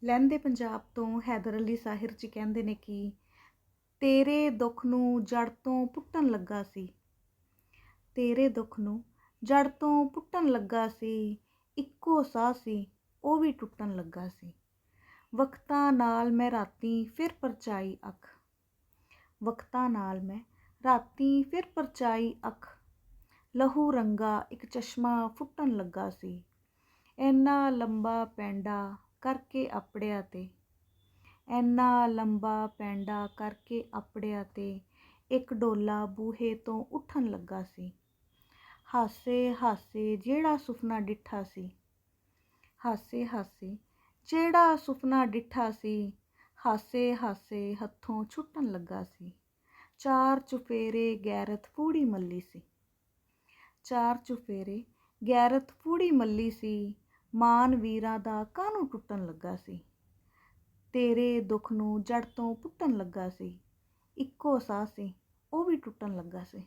ਲਹਿੰਦੇ ਪੰਜਾਬ ਤੋਂ ਹੈਦਰ ਅਲੀ ਸਾਹਿਰ ਜੀ ਕਹਿੰਦੇ ਨੇ ਕਿ ਤੇਰੇ ਦੁੱਖ ਨੂੰ ਜੜ ਤੋਂ ਪੁੱਟਣ ਲੱਗਾ ਸੀ। ਤੇਰੇ ਦੁੱਖ ਨੂੰ ਜੜ ਤੋਂ ਪੁੱਟਣ ਲੱਗਾ ਸੀ, ਇੱਕੋ ਸਾਹ ਸੀ ਉਹ ਵੀ ਟੁੱਟਣ ਲੱਗਾ ਸੀ। ਵਕਤਾਂ ਨਾਲ ਮੈਂ ਰਾਤੀ ਫਿਰ ਪਰਚਾਈ ਅੱਖ, ਵਕਤਾਂ ਨਾਲ ਮੈਂ ਰਾਤੀ ਫਿਰ ਪਰਚਾਈ ਅੱਖ। ਲਹੂ ਰੰਗਾ ਇੱਕ ਚਸ਼ਮਾ ਫੁੱਟਣ ਲੱਗਾ ਸੀ। ਇੰਨਾ ਲੰਬਾ ਪੈਂਡਾ ਕਰਕੇ ਆਪੜਿਆ ਤੇ, ਇੰਨਾ ਲੰਬਾ ਪੈਂਡਾ ਕਰਕੇ ਆਪੜਿਆ ਤੇ ਇੱਕ ਡੋਲਾ ਬੂਹੇ ਤੋਂ ਉੱਠਣ ਲੱਗਾ ਸੀ। ਹਾਸੇ ਹਾਸੇ ਜਿਹੜਾ ਸੁਪਨਾ ਡਿੱਠਾ ਸੀ, ਹਾਸੇ ਹਾਸੇ ਜਿਹੜਾ ਸੁਪਨਾ ਡਿੱਠਾ ਸੀ, ਹਾਸੇ ਹਾਸੇ ਹੱਥੋਂ ਛੁੱਟਣ ਲੱਗਾ ਸੀ। ਚਾਰ ਚੁਫੇਰੇ ਗੈਰਤ ਫੂੜੀ ਮੱਲੀ ਸੀ, ਚਾਰ ਚੁਫੇਰੇ ਗੈਰਤ ਫੂੜੀ ਮੱਲੀ ਸੀ। ਮਾਨ ਵੀਰਾਂ ਦਾ ਕਾਹਨੂੰ ਟੁੱਟਣ ਲੱਗਾ ਸੀ। ਤੇਰੇ ਦੁੱਖ ਨੂੰ ਜੜ ਤੋਂ ਪੁੱਟਣ ਲੱਗਾ ਸੀ, ਇੱਕੋ ਸਾਹ ਸੀ ਉਹ ਵੀ ਟੁੱਟਣ ਲੱਗਾ ਸੀ।